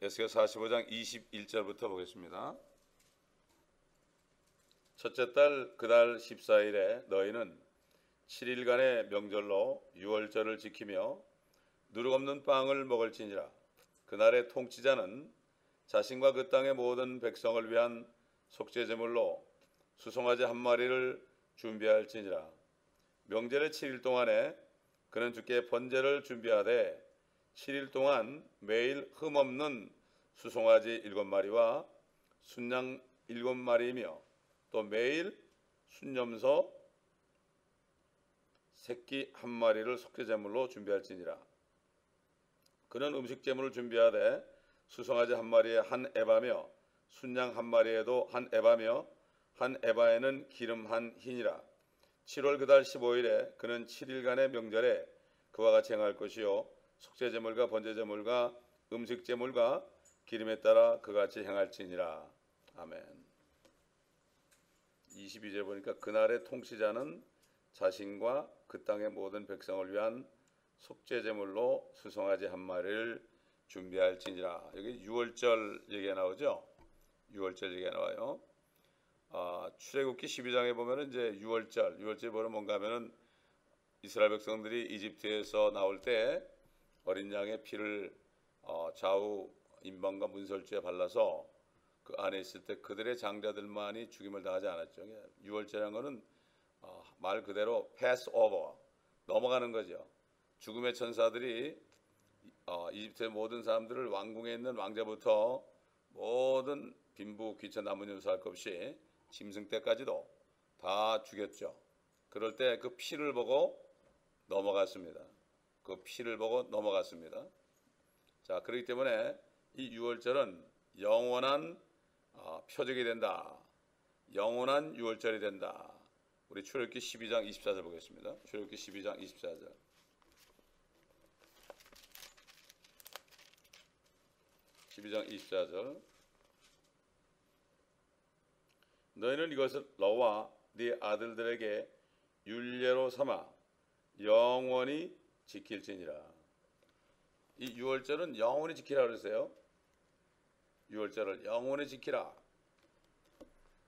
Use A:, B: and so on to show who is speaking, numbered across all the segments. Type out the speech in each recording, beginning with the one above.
A: 에스겔 45장 21절부터 보겠습니다. 첫째 달 그달 14일에 너희는 7일간의 명절로 유월절을 지키며 누룩 없는 빵을 먹을지니라. 그날의 통치자는 자신과 그 땅의 모든 백성을 위한 속죄제물로 수송아지 한 마리를 준비할지니라. 명절의 7일 동안에 그는 주께 번제를 준비하되 7일 동안 매일 흠없는 수송아지 7마리와 순양 7마리이며 또 매일 순염소 새끼 한 마리를 속죄제물로 준비할지니라. 그는 음식제물을 준비하되 수송아지 한 마리에 한 에바며 순양 한 마리에도 한 에바며 한 에바에는 기름 한 흰이라. 7월 그달 15일에 그는 7일간의 명절에 그와 같이 행할 것이요 속죄제물과 번제제물과 음식제물과 기름에 따라 그같이 행할지니라. 아멘. 22절 보니까 그날의 통치자는 자신과 그 땅의 모든 백성을 위한 속죄제물로 수송아지 한 마리를 준비할지니라. 여기 유월절 얘기가 나오죠. 유월절 얘기가 나와요. 출애굽기 12장에 보면은 이제 유월절 보면 뭔가 하면은 이스라엘 백성들이 이집트에서 나올 때 어린 양의 피를 좌우 임방과 문설주에 발라서 그 안에 있을 때 그들의 장자들만이 죽임을 당하지 않았죠. 유월절이라는 것은 말 그대로 패스 오버, 넘어가는 거죠. 죽음의 천사들이 이집트의 모든 사람들을 왕궁에 있는 왕자부터 모든 빈부 귀천 남은 여소 할 것 없이 짐승 때까지도 다 죽였죠. 그럴 때 그 피를 보고 넘어갔습니다. 그 피를 보고 넘어갔습니다. 자, 그렇기 때문에 이 유월절은 영원한 표적이 된다. 영원한 유월절이 된다. 우리 출애굽기 12장 24절 보겠습니다. 출애굽기 12장 24절. 너희는 이것을 너와 네 아들들에게 율례로 삼아 영원히 지킬지니라. 이 유월절은 영원히 지키라 그러세요. 유월절을 영원히 지키라.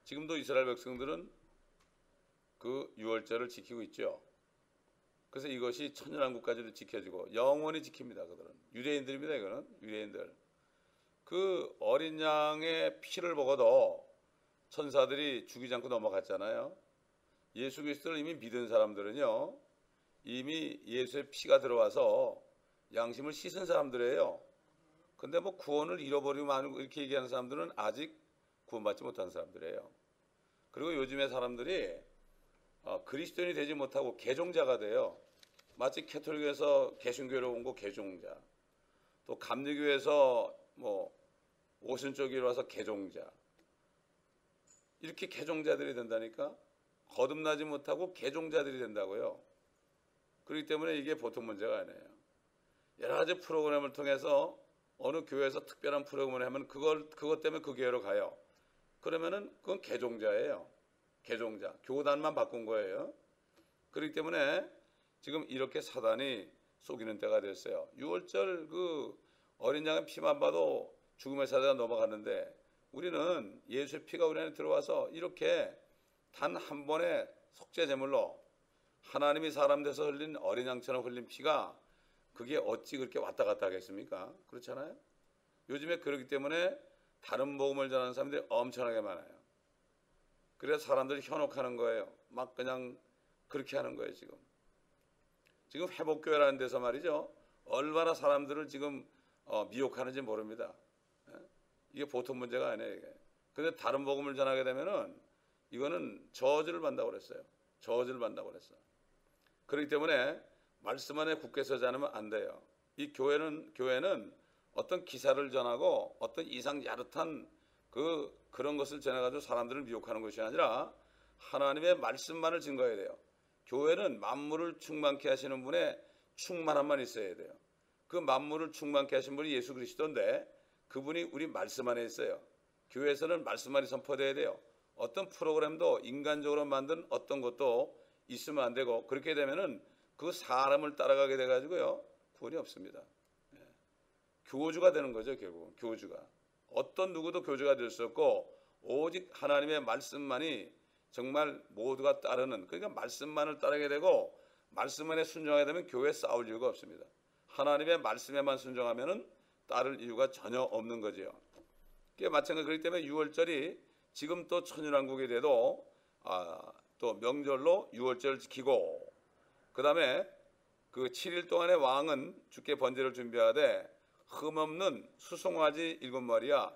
A: 지금도 이스라엘 백성들은 그 유월절을 지키고 있죠. 그래서 이것이 천년왕국까지도 지켜지고 영원히 지킵니다. 그들은 유대인들입니다. 이거는 유대인들. 그 어린 양의 피를 보고도 천사들이 죽이지 않고 넘어갔잖아요. 예수 그리스도를 이미 믿은 사람들은요, 이미 예수의 피가 들어와서 양심을 씻은 사람들이에요. 근데 뭐 구원을 잃어버리고 말고 이렇게 얘기하는 사람들은 아직 구원받지 못한 사람들이에요. 그리고 요즘의 사람들이 그리스도인이 되지 못하고 개종자가 돼요. 마치 캐톨릭에서 개신교로 온 거 개종자, 또 감리교에서 뭐 오순절기로 와서 개종자, 이렇게 개종자들이 된다니까. 거듭나지 못하고 개종자들이 된다고요. 그렇기 때문에 이게 보통 문제가 아니에요. 여러 가지 프로그램을 통해서 어느 교회에서 특별한 프로그램을 하면 그것 때문에 그 교회로 가요. 그러면은 그건 개종자예요. 개종자. 교단만 바꾼 거예요. 그렇기 때문에 지금 이렇게 사단이 속이는 때가 됐어요. 유월절 그 어린 양의 피만 봐도 죽음의 사자가 넘어갔는데 우리는 예수의 피가 우리 안에 들어와서 이렇게 단 한 번의 속죄제물로 하나님이 사람 돼서 흘린 어린 양처럼 흘린 피가 그게 어찌 그렇게 왔다 갔다 하겠습니까? 그렇잖아요. 요즘에 그렇기 때문에 다른 복음을 전하는 사람들이 엄청나게 많아요. 그래서 사람들이 현혹하는 거예요. 막 그냥 그렇게 하는 거예요. 지금 회복교회라는 데서 말이죠, 얼마나 사람들을 지금 미혹하는지 모릅니다. 이게 보통 문제가 아니에요. 이게. 근데 다른 복음을 전하게 되면은 이거는 저주를 받는다고 그랬어요. 저주를 받는다고 그랬어요. 그렇기 때문에 말씀 안에 굳게 서지 않으면 안 돼요. 이 교회는 어떤 기사를 전하고 어떤 이상 야릇한 그런 것을 전해가지고 사람들을 미혹하는 것이 아니라 하나님의 말씀만을 증거해야 돼요. 교회는 만물을 충만케 하시는 분의 충만함만 있어야 돼요. 그 만물을 충만케 하신 분이 예수 그리스도인데 그분이 우리 말씀 안에 있어요. 교회에서는 말씀만이 선포돼야 돼요. 어떤 프로그램도 인간적으로 만든 어떤 것도 있으면 안 되고, 그렇게 되면은 그 사람을 따라가게 돼가지고요, 구원이 없습니다. 교주가 되는 거죠. 결국 교주가. 어떤 누구도 교주가 될 수 없고 오직 하나님의 말씀만이 정말 모두가 따르는, 그러니까 말씀만을 따르게 되고 말씀만에 순종하게 되면 교회에 싸울 이유가 없습니다. 하나님의 말씀에만 순종하면은 따를 이유가 전혀 없는 거죠. 그게 마찬가지. 그렇기 때문에 6월절이 지금 또 천일왕국이 돼도 또 명절로 6월절을 지키고, 그 다음에 그 7일 동안의 왕은 주께 번제를 준비하되 흠없는 수송아지 7마리야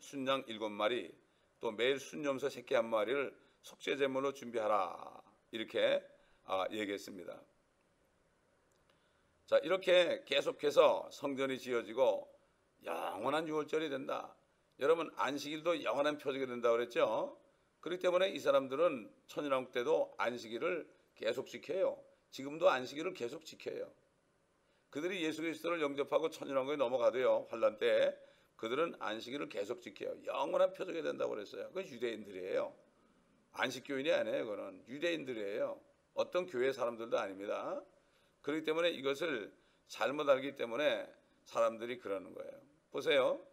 A: 순양 7마리 또 매일 순염소 새끼 1마리를 속죄제물로 준비하라, 이렇게 얘기했습니다. 자, 이렇게 계속해서 성전이 지어지고 영원한 6월절이 된다. 여러분, 안식일도 영원한 표적이 된다고 그랬죠. 그렇기 때문에 이 사람들은 천일왕국 때도 안식일을 계속 지켜요. 지금도 안식일을 계속 지켜요. 그들이 예수 그리스도를 영접하고 천일왕국에 넘어가도요, 환란 때 그들은 안식일을 계속 지켜요. 영원한 표적이 된다고 그랬어요. 그건 유대인들이에요. 안식교인이 아니에요. 그거는 유대인들이에요. 어떤 교회 사람들도 아닙니다. 그렇기 때문에 이것을 잘못 알기 때문에 사람들이 그러는 거예요. 보세요.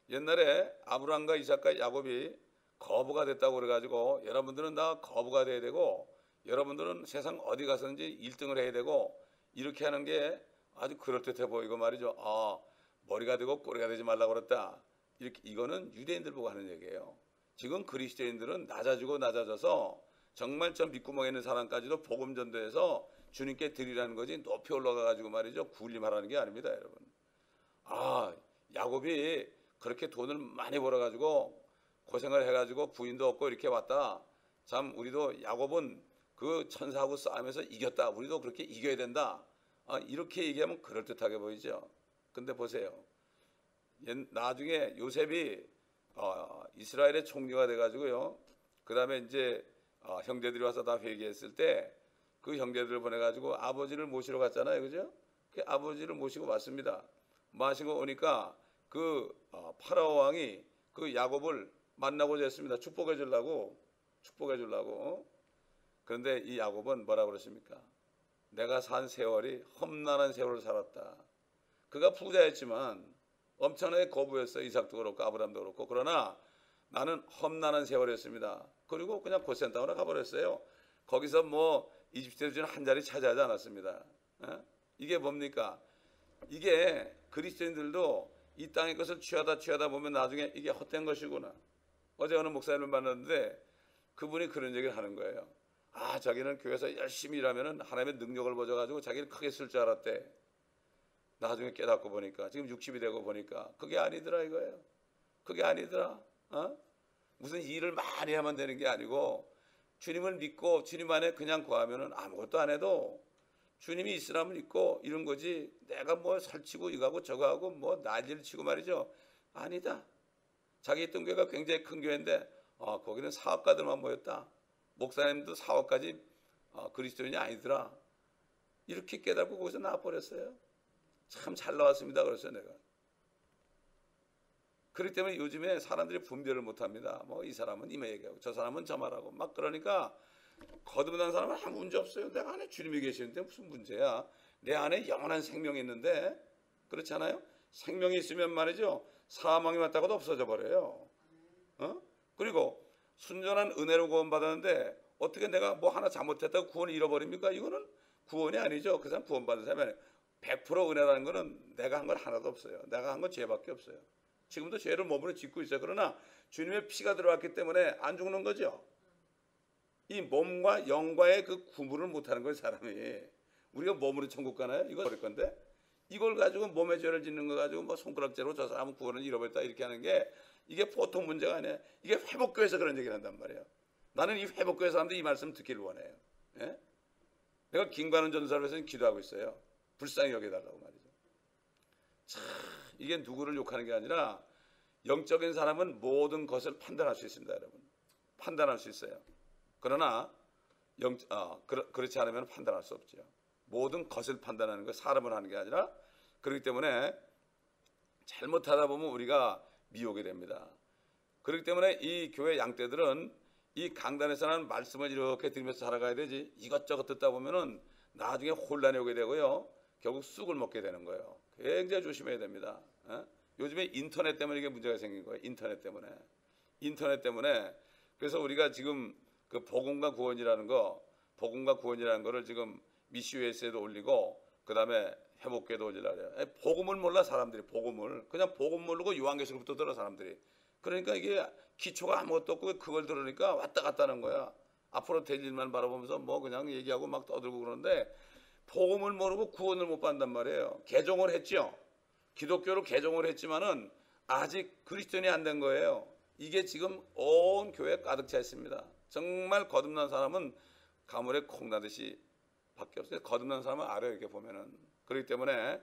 A: 옛날에 아브라함과 이삭과 야곱이 거부가 됐다고 그래가지고 여러분들은 다 거부가 돼야 되고 여러분들은 세상 어디 가서든지 1등을 해야 되고 이렇게 하는 게 아주 그럴듯해 보이고 말이죠. 머리가 되고 꼬리가 되지 말라고 그랬다. 이렇게, 이거는 유대인들 보고 하는 얘기예요. 지금 그리스도인들은 낮아져서 정말 저 밑구멍에 있는 사람까지도 복음 전도해서 주님께 드리라는 거지 높이 올라가가지고 말이죠. 군림하라는 게 아닙니다, 여러분. 야곱이 그렇게 돈을 많이 벌어가지고 고생을 해가지고 부인도 없고 이렇게 왔다. 참 우리도 야곱은 그 천사하고 싸우면서 이겼다. 우리도 그렇게 이겨야 된다. 이렇게 얘기하면 그럴듯하게 보이죠. 근데 보세요. 나중에 요셉이 이스라엘의 총리가 돼가지고요. 그 다음에 이제 형제들이 와서 다 회개했을 때 그 형제들을 보내가지고 아버지를 모시러 갔잖아요. 그죠? 그 아버지를 모시고 왔습니다. 마시고 오니까 그 파라오 왕이 그 야곱을 만나고자 했습니다. 축복해 주려고. 그런데 이 야곱은 뭐라고 그랬습니까? 내가 산 세월이 험난한 세월을 살았다. 그가 부자였지만 엄청나게 거부했어요. 이삭도 그렇고 아브라함도 그렇고. 그러나 나는 험난한 세월이었습니다. 그리고 그냥 고센타운에 가버렸어요. 거기서 뭐 이집트에 주는 한 자리 차지하지 않았습니다. 이게 뭡니까? 이게 그리스도인들도 이 땅의 것을 취하다 보면 나중에 이게 헛된 것이구나. 어제 어느 목사님을 만났는데 그분이 그런 얘기를 하는 거예요. 자기는 교회에서 열심히 일하면 하나님의 능력을 보여가지고 자기를 크게 쓸 줄 알았대. 나중에 깨닫고 보니까 지금 60이 되고 보니까 그게 아니더라 이거예요. 그게 아니더라. 무슨 일을 많이 하면 되는 게 아니고 주님을 믿고 주님 안에 그냥 구하면 아무것도 안 해도 주님이 있으라면 있고 이런 거지. 내가 뭐 설치고 이거하고 저거하고 뭐 난리를 치고 말이죠. 아니다. 자기 있던 교회가 굉장히 큰 교회인데 거기는 사업가들만 모였다. 목사님도 사업까지 그리스도인이 아니더라. 이렇게 깨닫고 거기서 나와버렸어요. 참 잘 나왔습니다. 그랬어요 내가. 그렇기 때문에 요즘에 사람들이 분별을 못합니다. 뭐 이 사람은 이만 얘기하고 저 사람은 저 말하고 막 그러니까 거듭난 사람은 아무 문제 없어요. 내가 안에 주님이 계시는데 무슨 문제야. 내 안에 영원한 생명이 있는데. 그렇지 않아요? 생명이 있으면 말이죠. 사망이 왔다고도 없어져 버려요. 그리고 순전한 은혜로 구원받았는데 어떻게 내가 뭐 하나 잘못했다고 구원을 잃어버립니까? 이거는 구원이 아니죠. 그 사람 구원받은 사람이 아니에요. 100% 은혜라는 거는 내가 한 건 하나도 없어요. 내가 한 건 죄밖에 없어요. 지금도 죄를 몸으로 짓고 있어요. 그러나 주님의 피가 들어왔기 때문에 안 죽는 거죠. 이 몸과 영과의 그 구분을 못하는 거예요. 사람이. 우리가 몸으로 천국 가나요? 이거 버릴 건데 이걸 가지고 몸에 죄를 짓는 거 가지고 뭐 손가락죄로 저 사람은 구원을 잃어버렸다 이렇게 하는 게 이게 보통 문제가 아니에요. 이게 회복교회에서 그런 얘기를 한단 말이에요. 나는 이 회복교회 사람들이 이 말씀 듣기를 원해요. 예? 내가 김관원 전사를 해서 기도하고 있어요. 불쌍히 여겨달라고 말이죠. 참 이게 누구를 욕하는 게 아니라 영적인 사람은 모든 것을 판단할 수 있습니다. 여러분. 판단할 수 있어요. 그러나 그렇지 않으면 판단할 수 없죠. 모든 것을 판단하는 거 사람을 하는 게 아니라 그렇기 때문에 잘못하다 보면 우리가 미혹이 됩니다. 그렇기 때문에 이 교회 양떼들은 이 강단에서 하는 말씀을 이렇게 들으면서 살아가야 되지 이것저것 듣다 보면은 나중에 혼란이 오게 되고요. 결국 쑥을 먹게 되는 거예요. 굉장히 조심해야 됩니다. 요즘에 인터넷 때문에 이게 문제가 생긴 거예요. 인터넷 때문에. 그래서 우리가 지금 그 복음과 구원이라는 거를 지금 미시 USA도 올리고 그다음에 회복교회도 올리려고 해요. 복음을 몰라 사람들이. 그냥 복음 모르고 요한계시록부터 들어 사람들이. 그러니까 이게 기초가 아무것도 없고 그걸 들으니까 왔다 갔다 하는 거야. 앞으로 될 일만 바라보면서 뭐 그냥 얘기하고 막 떠들고 그러는데 복음을 모르고 구원을 못 받는단 말이에요. 개종을 했죠. 기독교로 개종을 했지만은 아직 그리스도인이 안 된 거예요. 이게 지금 온 교회에 가득 차 있습니다. 정말 거듭난 사람은 가물에 콩 나듯이 밖에 없어요. 거듭난 사람은 알아요. 이렇게 보면은. 그렇기 때문에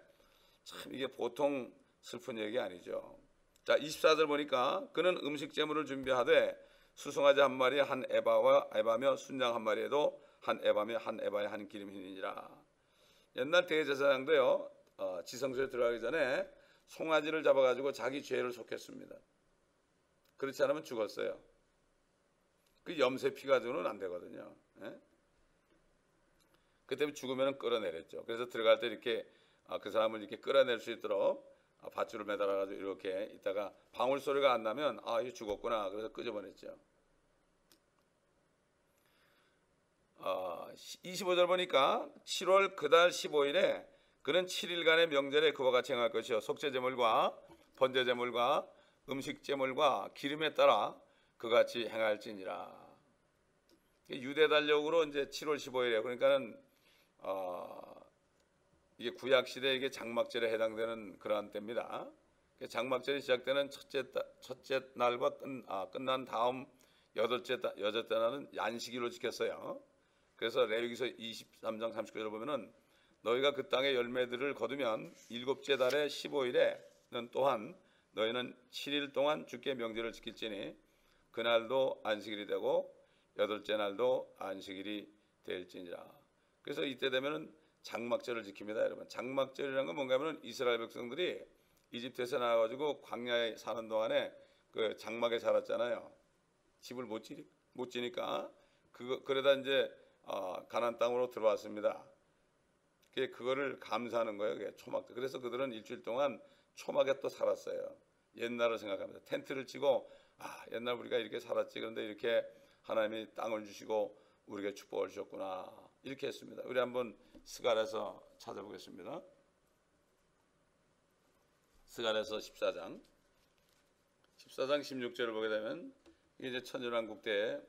A: 참 이게 보통 슬픈 얘기 아니죠. 자, 24절 보니까 그는 음식 제물을 준비하되 수송아지 한 마리에 한 에바며 순양 한 마리에도 한 에바며 한 에바에 한 기름이니라. 옛날 대제사장도요, 지성소에 들어가기 전에 송아지를 잡아가지고 자기 죄를 속였습니다. 그렇지 않으면 죽었어요. 그 염세 피 가지고는 안 되거든요. 예? 그 때문에 죽으면 끌어내렸죠. 그래서 들어갈 때 이렇게 그 사람을 이렇게 끌어낼 수 있도록 밧줄을 매달아가지고 이렇게 있다가 방울 소리가 안 나면 이거 죽었구나. 그래서 끄집어냈죠. 25절 보니까 7월 그달 15일에 그는 7일간의 명절에 그와 같이 행할 것이요 속죄제물과 번제제물과 음식제물과 기름에 따라 그같이 행할지니라. 유대달력으로 이제 7월 15일에 그러니까는 이게 구약 시대 이게 장막절에 해당되는 그러한 때입니다. 장막절이 시작되는 첫째 날과 끝난 다음 여덟째 날은 안식일로 지켰어요. 그래서 레위기서 23장 39절을 보면은 너희가 그 땅의 열매들을 거두면 일곱째 달의 15일에는 또한 너희는 7일 동안 주께 명절을 지킬지니 그날도 안식일이 되고 여덟째 날도 안식일이 될지니라. 그래서 이때 되면은 장막절을 지킵니다, 여러분. 장막절이라는 건 뭔가 하면 이스라엘 백성들이 이집트에서 나와가지고 광야에 사는 동안에 그 장막에 살았잖아요. 집을 못 지니까 그러다 이제 가나안 땅으로 들어왔습니다. 그거를 감사하는 거예요. 그게 초막. 그래서 그들은 일주일 동안 초막에 또 살았어요. 옛날을 생각합니다. 텐트를 치고 옛날 우리가 이렇게 살았지. 그런데 이렇게 하나님이 땅을 주시고 우리에게 축복을 주셨구나. 이렇게 했습니다. 우리 한번 스갈에서 찾아보겠습니다. 스갈에서 14장 16절을 보게 되면 이게 이제 천년왕국 때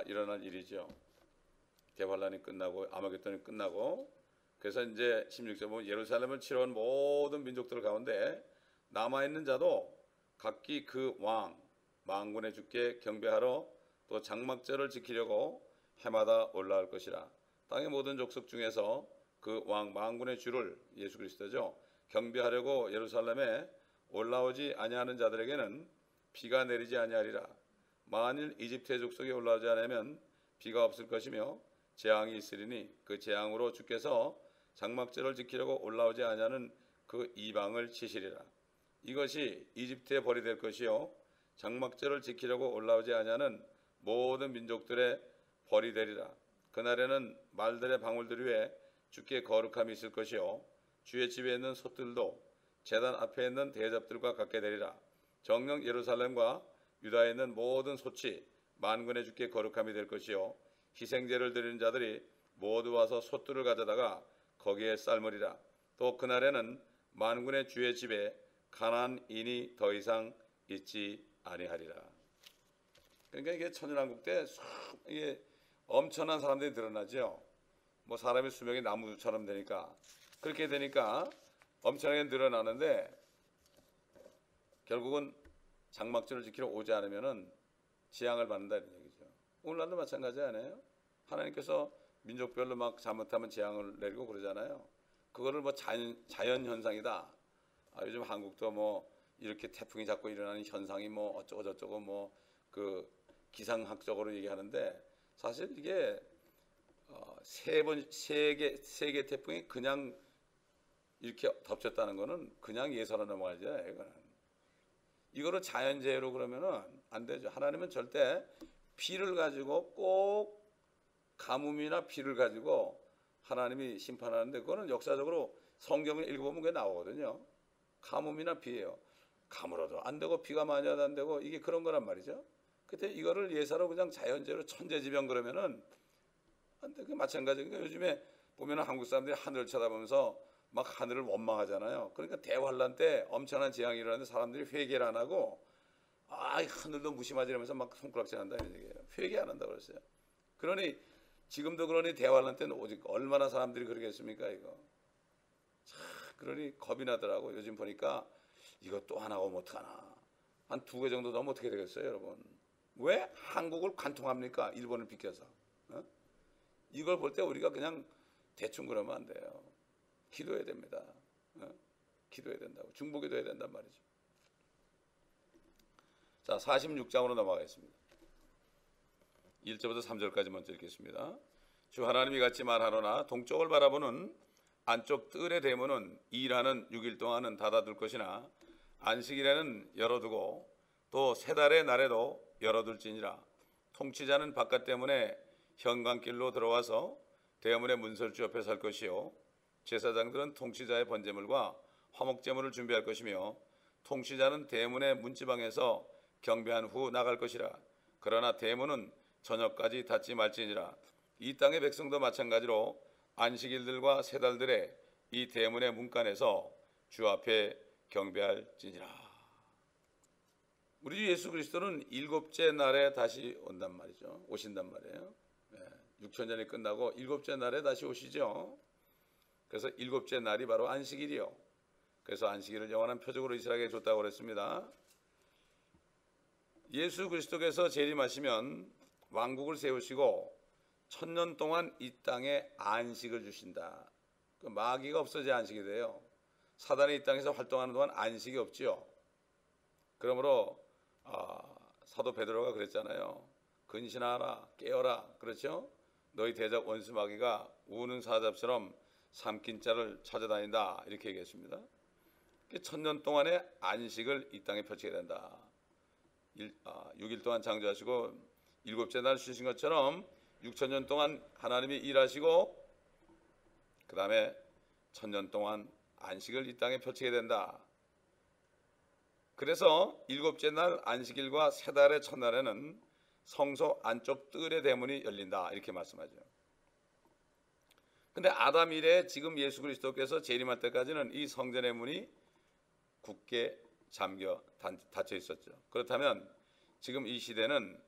A: 일어난 일이죠. 대환란이 끝나고 아마겟돈이 끝나고 그래서 이제 16절 보면 예루살렘을 치러온 모든 민족들 가운데 남아있는 자도 각기 그 만군의 주께 경배하러 또 장막절을 지키려고 해마다 올라올 것이라. 땅의 모든 족속 중에서 그 만군의 주를 예수 그리스도죠 경배하려고 예루살렘에 올라오지 아니하는 자들에게는 비가 내리지 아니하리라. 만일 이집트의 족속이 올라오지 않으면 비가 없을 것이며 재앙이 있으리니 그 재앙으로 주께서 장막절을 지키려고 올라오지 아니하는 그 이방을 치시리라. 이것이 이집트의 벌이 될 것이요 장막절을 지키려고 올라오지 아니하는 모든 민족들의 벌이 되리라. 그날에는 말들의 방울들 위에 주께 거룩함이 있을 것이요 주의 집에 있는 솥들도 제단 앞에 있는 대접들과 같게 되리라. 정녕 예루살렘과 유다에 있는 모든 솥이 만군의 주께 거룩함이 될 것이요 희생제를 드리는 자들이 모두 와서 솥들을 가져다가 거기에 삶으리라. 또 그날에는 만군의 주의 집에 가나안인이 더 이상 있지 아니하리라. 그러니까 이게 천년왕국 때 이게 엄청난 사람들이 늘어나죠. 뭐 사람의 수명이 나무처럼 되니까 그렇게 되니까 엄청나게 늘어나는데 결국은 장막절을 지키러 오지 않으면은 재앙을 받는다는 얘기죠. 오늘날도 마찬가지 아니에요? 하나님께서 민족별로 막 잘못하면 재앙을 내리고 그러잖아요. 그거를 뭐 자연 현상이다. 요즘 한국도 뭐 이렇게 태풍이 자꾸 일어나는 현상이 뭐 어쩌고 저쩌고 뭐 그 기상학적으로 얘기하는데 사실 이게 세 개 태풍이 그냥 이렇게 덮쳤다는 거는 그냥 예사로 넘어가지 않아요. 이거를 자연재해로 그러면은 안 되죠. 하나님은 절대 비를 가지고 꼭 가뭄이나 비를 가지고 하나님이 심판하는데 그거는 역사적으로 성경을 읽어보면 그게 나오거든요. 가뭄이나 비예요. 가물어도 안 되고 비가 많이 와도 안 되고 이게 그런 거란 말이죠. 그때 이거를 예사로 그냥 자연재해로 천재지변 그러면은 안 돼. 그 마찬가지니까 그러니까 요즘에 보면은 한국 사람들이 하늘을 쳐다보면서 막 하늘을 원망하잖아요. 그러니까 대환란 때 엄청난 재앙이 일어나는데 사람들이 회개를 안 하고 아, 하늘도 무심하지 이러면서 막 손가락질 한다 이런 얘기예요. 회개 안 한다고 그랬어요. 그러니 지금도 그러니 대환란 때는 오직 얼마나 사람들이 그러겠습니까 이거. 참 그러니 겁이 나더라고. 요즘 보니까 이거 또 하나 오면 어떡하나. 한 2개 정도 넣으면 어떻게 되겠어요 여러분. 왜 한국을 관통합니까? 일본을 비껴서. 어? 이걸 볼 때 우리가 그냥 대충 그러면 안 돼요. 기도해야 됩니다. 기도해야 된다고. 중보기도해야 된단 말이죠. 자, 46장으로 넘어가겠습니다. 1절부터 3절까지 먼저 읽겠습니다. 주 하나님이 같이 말하노나 동쪽을 바라보는 안쪽 뜰의 대문은 일하는 6일 동안은 닫아둘 것이나 안식일에는 열어두고 또 세 달의 날에도 열어둘지니라. 통치자는 바깥 대문에 현관길로 들어와서 대문의 문설주 옆에 설 것이요 제사장들은 통치자의 번제물과 화목제물을 준비할 것이며 통치자는 대문의 문지방에서 경배한 후 나갈 것이라. 그러나 대문은 저녁까지 닫지 말지니라. 이 땅의 백성도 마찬가지로 안식일들과 세 달들에 이 대문의 문간에서 주 앞에 경배할지니라. 우리 주 예수 그리스도는 7째 날에 다시 온단 말이죠. 오신단 말이에요. 6천년이 끝나고 7째 날에 다시 오시죠. 그래서 7째 날이 바로 안식일이요. 그래서 안식일을 영원한 표적으로 이스라엘에게 줬다고 그랬습니다. 예수 그리스도께서 재림하시면 왕국을 세우시고 1000년 동안 이 땅에 안식을 주신다. 그 마귀가 없어져야 안식이 돼요. 사단이 이 땅에서 활동하는 동안 안식이 없지요. 그러므로 사도 베드로가 그랬잖아요. 근신하라, 깨어라. 그렇죠? 너희 대적 원수 마귀가 우는 사자처럼 삼킨 자를 찾아다닌다. 이렇게 얘기했습니다. 1000년 동안의 안식을 이 땅에 펼치게 된다. 6일 동안 창조하시고 7째 날 쉬신 것처럼 6000년 동안 하나님이 일하시고 그 다음에 1000년 동안 안식을 이 땅에 펼치게 된다. 그래서 7째 날 안식일과 세 달의 첫날에는 성소 안쪽 뜰의 대문이 열린다. 이렇게 말씀하죠. 근데 아담 이래 지금 예수 그리스도께서 재림할 때까지는 이 성전의 문이 굳게 잠겨 닫혀 있었죠. 그렇다면 지금 이 시대는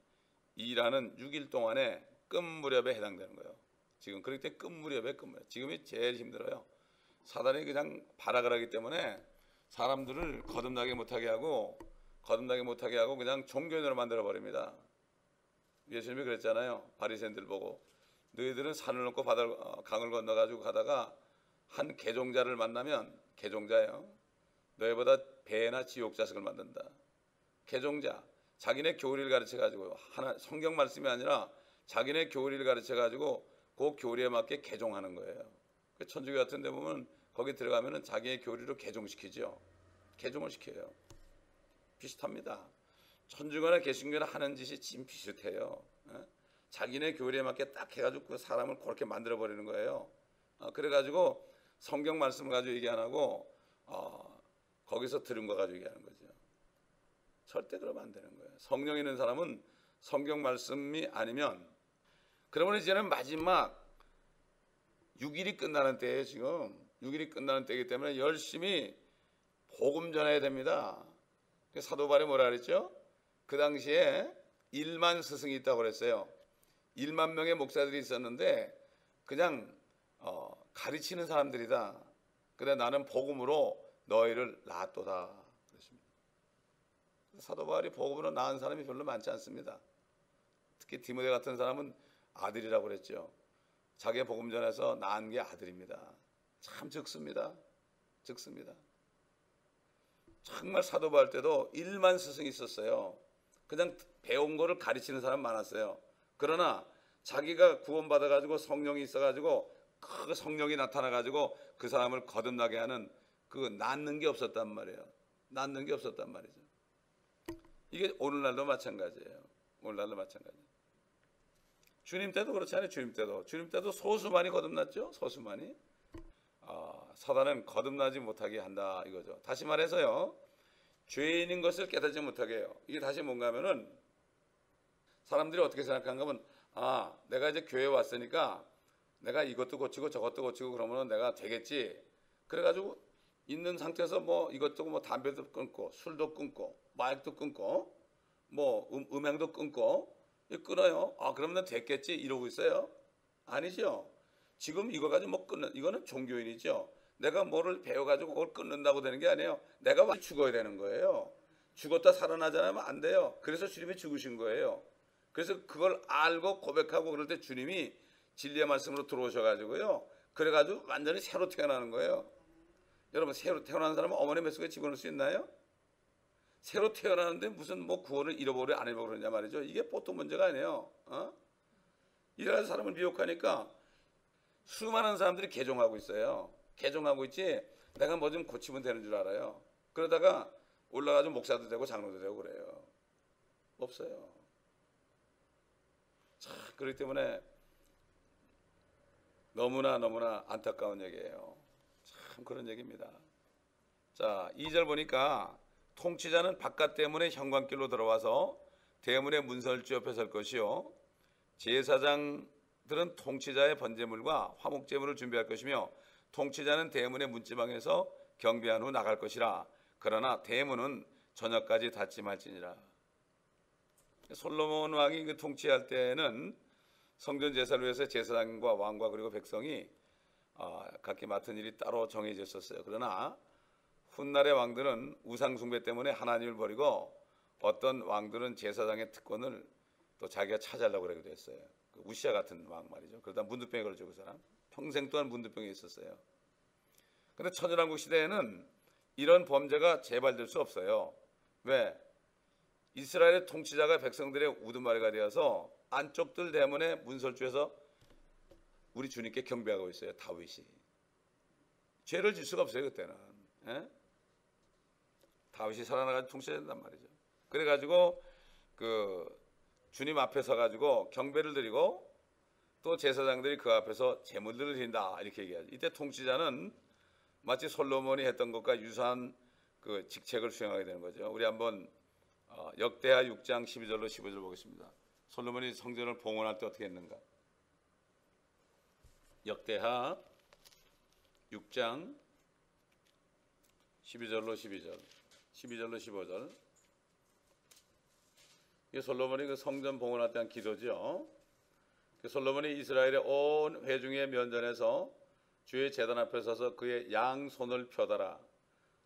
A: 일하는 6일 동안의 끝 무렵에 해당되는 거예요. 지금 그럴 때 끝 무렵에 지금이 제일 힘들어요. 사단이 그냥 발악을 하기 때문에 사람들을 거듭나게 못하게 하고 그냥 종교인으로 만들어 버립니다. 예수님이 그랬잖아요. 바리새인들 보고 너희들은 산을 넘고 강을 건너가지고 가다가 한 개종자를 만나면 개종자예요. 너희보다 배나 지옥 자식을 만든다. 개종자 자기네 교리를 가르쳐가지고 성경 말씀이 아니라 자기네 교리를 가르쳐가지고 그 교리에 맞게 개종하는 거예요. 천주교 같은 데 보면 거기 들어가면 자기의 교리로 개종시키죠. 개종을 시켜요. 비슷합니다. 천주교나 개신교나 하는 짓이 지금 비슷해요. 자기네 교리에 맞게 딱 해가지고 그 사람을 그렇게 만들어버리는 거예요. 그래가지고 성경 말씀 가지고 얘기 안 하고 거기서 들은 거 가지고 얘기하는 거죠. 절대 그러면 안 되는 거예요. 성령 있는 사람은 성경 말씀이 아니면 그러면 이제는 마지막 6일이 끝나는 때예요. 지금 6일이 끝나는 때이기 때문에 열심히 복음 전해야 됩니다. 사도 바울이 뭐라 그랬죠? 그 당시에 1만 스승이 있다고 그랬어요. 1만 명의 목사들이 있었는데 그냥 가르치는 사람들이다. 그래 나는 복음으로 너희를 낳았도다 그랬습니다. 사도 바울이 복음으로 낳은 사람이 별로 많지 않습니다. 특히 디모데 같은 사람은 아들이라고 그랬죠. 자기의 복음 전해서 낳은 게 아들입니다. 참 적습니다. 정말 사도 바울 때도 1만 스승이 있었어요. 그냥 배운 거를 가르치는 사람 많았어요. 그러나 자기가 구원받아가지고 성령이 있어가지고 그 성령이 나타나가지고 그 사람을 거듭나게 하는 그 낳는 게 없었단 말이에요. 이게 오늘날도 마찬가지예요. 주님 때도 그렇지 않아요? 주님 때도 소수만이 거듭났죠. 소수만이. 사단은 거듭나지 못하게 한다 이거죠. 다시 말해서요, 죄인인 것을 깨닫지 못하게 해요. 이게 다시 뭔가 하면은 사람들이 어떻게 생각하는가 하면, 내가 이제 교회 왔으니까 내가 이것도 고치고 저것도 고치고 그러면 내가 되겠지. 그래가지고 있는 상태에서 뭐 이것저것 뭐 담배도 끊고 술도 끊고 마약도 끊고 뭐 음행도 끊고 끊어요. 그러면 됐겠지 이러고 있어요. 아니죠. 지금 이거 가지고 뭐 끊는, 이거는 종교인이죠. 내가 뭐를 배워가지고 그걸 끊는다고 되는 게 아니에요. 내가 완전히 죽어야 되는 거예요. 죽었다 살아나잖아요. 안 돼요. 그래서 주님이 죽으신 거예요. 그래서 그걸 알고 고백하고 그럴 때 주님이 진리의 말씀으로 들어오셔가지고요, 그래가지고 완전히 새로 태어나는 거예요. 여러분, 새로 태어난 사람은 어머니 뱃속에 집어넣을 수 있나요? 새로 태어나는데 무슨 뭐 구원을 잃어버려 안 잃어버려 그러냐 말이죠. 이게 보통 문제가 아니에요. 이래서 사람을 미혹하니까 수많은 사람들이 개종하고 있어요. 개종하고 있지 내가 뭐 좀 고치면 되는 줄 알아요. 그러다가 올라가서 목사도 되고 장로도 되고 그래요. 없어요. 참, 그렇기 때문에 너무나 안타까운 얘기예요. 참 그런 얘기입니다. 자, 2절 보니까 통치자는 바깥 대문의 현관길로 들어와서 대문의 문설주 옆에 설 것이요, 제사장들은 통치자의 번제물과 화목제물을 준비할 것이며 통치자는 대문의 문지방에서 경배한 후 나갈 것이라. 그러나 대문은 저녁까지 닫지 말지니라. 솔로몬 왕이 그 통치할 때는 성전 제사를 위해서 제사장과 왕과 그리고 백성이 각기 맡은 일이 따로 정해져 있었어요. 그러나 훗날의 왕들은 우상 숭배 때문에 하나님을 버리고 어떤 왕들은 제사장의 특권을 또 자기가 차지하려고 그러기도 했어요. 그 우시아 같은 왕 말이죠. 그러다 문두병에 걸렸죠. 그 사람 평생 동안 문두병에 있었어요. 그런데 천연왕국 시대에는 이런 범죄가 재발될 수 없어요. 왜? 이스라엘의 통치자가 백성들의 우두머리가 되어서 안쪽들 대문에 문설주에서 우리 주님께 경배하고 있어요. 다윗이 죄를 질 수가 없어요. 그때는 다윗이 살아나가지고 통치해야 된단 말이죠. 그래가지고 그 주님 앞에 서가지고 경배를 드리고 또 제사장들이 그 앞에서 제물들을 드린다 이렇게 얘기하죠. 이때 통치자는 마치 솔로몬이 했던 것과 유사한 그 직책을 수행하게 되는 거죠. 우리 한번 역대하 6장 12절로 15절 보겠습니다. 솔로몬이 성전을 봉헌할 때 어떻게 했는가? 역대하 6장 12절로 12절로 15절. 이게 솔로몬이 그 성전 봉헌할 때 한 기도죠. 솔로몬이 이스라엘의 온 회중의 면전에서 주의 제단 앞에 서서 그의 양손을 펴달아.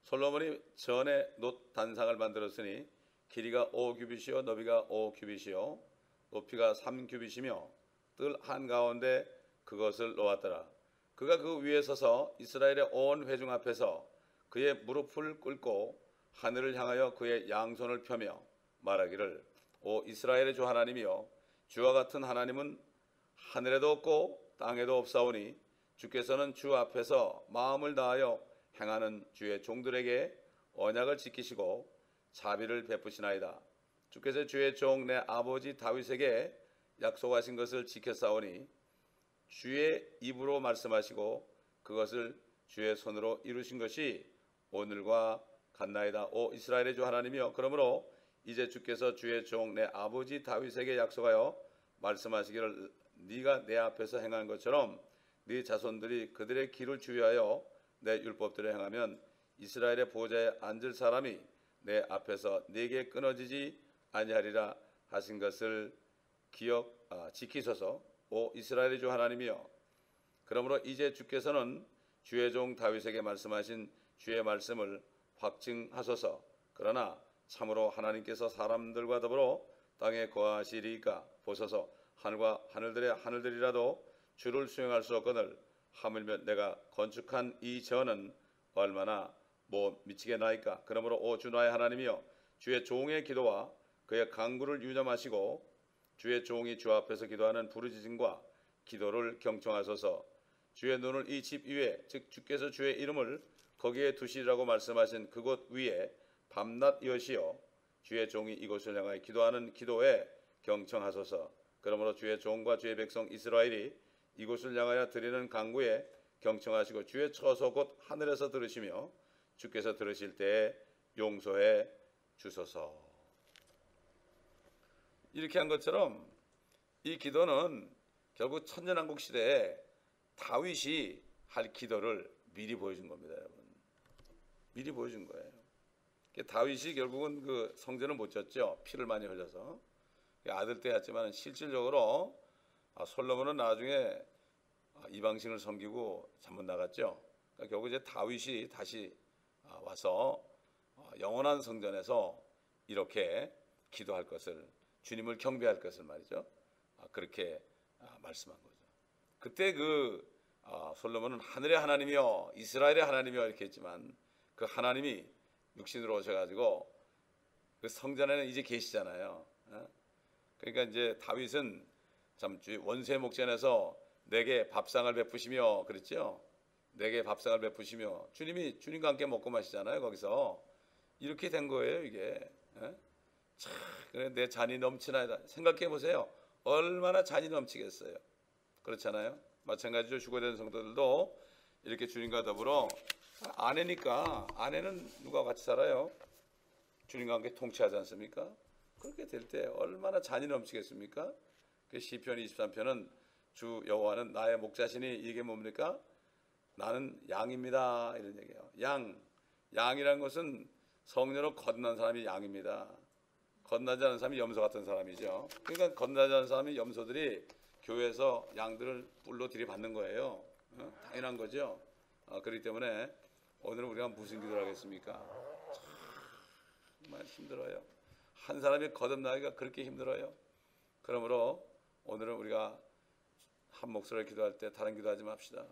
A: 솔로몬이 전에 놋 단상을 만들었으니 길이가 5규빗이요 너비가 5규빗이요 높이가 3규빗이며 뜰 한가운데 그것을 놓았더라. 그가 그 위에 서서 이스라엘의 온 회중 앞에서 그의 무릎을 꿇고 하늘을 향하여 그의 양손을 펴며 말하기를, 오 이스라엘의 주 하나님이여, 주와 같은 하나님은 하늘에도 없고 땅에도 없사오니 주께서는 주 앞에서 마음을 다하여 행하는 주의 종들에게 언약을 지키시고 자비를 베푸시나이다. 주께서 주의 종 내 아버지 다윗에게 약속하신 것을 지켰사오니 주의 입으로 말씀하시고 그것을 주의 손으로 이루신 것이 오늘과 같나이다. 오 이스라엘의 주 하나님이여, 그러므로 이제 주께서 주의 종 내 아버지 다윗에게 약속하여 말씀하시기를 네가 내 앞에서 행한 것처럼 네 자손들이 그들의 길을 주의하여 내 율법대로 행하면 이스라엘의 보좌에 앉을 사람이 내 앞에서 네게 끊어지지 아니하리라 하신 것을 지키소서. 오 이스라엘의 주 하나님이여, 그러므로 이제 주께서는 주의 종 다윗에게 말씀하신 주의 말씀을 확증하소서. 그러나 참으로 하나님께서 사람들과 더불어 땅에 거하시리까 보소서. 하늘과 하늘들이라도 주를 수용할 수 없거늘 하물며 내가 건축한 이 전은 얼마나 미치게 나이까. 그러므로 오 주 나의 하나님이여, 주의 종의 기도와 그의 간구를 유념하시고 주의 종이 주 앞에서 기도하는 부르짖음과 기도를 경청하소서. 주의 눈을 이 집 위에, 즉 주께서 주의 이름을 거기에 두시리라고 말씀하신 그곳 위에 밤낮 여시어 주의 종이 이곳을 향하여 기도하는 기도에 경청하소서. 그러므로 주의 종과 주의 백성 이스라엘이 이곳을 향하여 드리는 간구에 경청하시고 주의 처소 곧 하늘에서 들으시며 주께서 들으실 때 용서해 주소서. 이렇게 한 것처럼 이 기도는 결국 천년왕국 시대에 다윗이 할 기도를 미리 보여준 겁니다, 여러분. 미리 보여준 거예요. 다윗이 결국은 그 성전을 못 졌죠. 피를 많이 흘려서. 아들 때였지만 실질적으로 솔로몬은 나중에 이방신을 섬기고 잘못 나갔죠. 그러니까 결국 이제 다윗이 다시 와서 영원한 성전에서 이렇게 기도할 것을, 주님을 경배할 것을 말이죠. 그렇게 말씀한 거죠. 그때 솔로몬은 하늘의 하나님이여 이스라엘의 하나님이여 이렇게 했지만 그 하나님이 육신으로 오셔가지고 그 성전에는 이제 계시잖아요. 그러니까 이제 다윗은 참 원수의 목전에서 내게 밥상을 베푸시며 그랬죠. 내게 밥상을 베푸시며 주님이 주님과 함께 먹고 마시잖아요. 거기서 이렇게 된 거예요, 이게. 참, 그래 내 잔이 넘치나이다. 생각해 보세요. 얼마나 잔이 넘치겠어요. 그렇잖아요. 마찬가지로 휴거된 성도들도 이렇게 주님과 더불어 아내니까 아내는 누가 같이 살아요? 주님과 함께 통치하지 않습니까? 그렇게 될 때 얼마나 잔이 넘치겠습니까? 그 시편 23편은 주 여호와는 나의 목자시니 이게 뭡니까? 나는 양입니다 이런 얘기예요. 양이라는 것은 성령으로 거듭난 사람이 양입니다. 거듭나지 않은 사람이 염소 같은 사람이죠. 그러니까 거듭나지 않은 사람이 염소들이 교회에서 양들을 뿔로 들이받는 거예요. 당연한 거죠. 그렇기 때문에 오늘은 우리가 무슨 기도를 하겠습니까? 정말 힘들어요. 한 사람이 거듭나기가 그렇게 힘들어요. 그러므로 오늘은 우리가 한 목소리로 기도할 때 다른 기도하지 맙시다.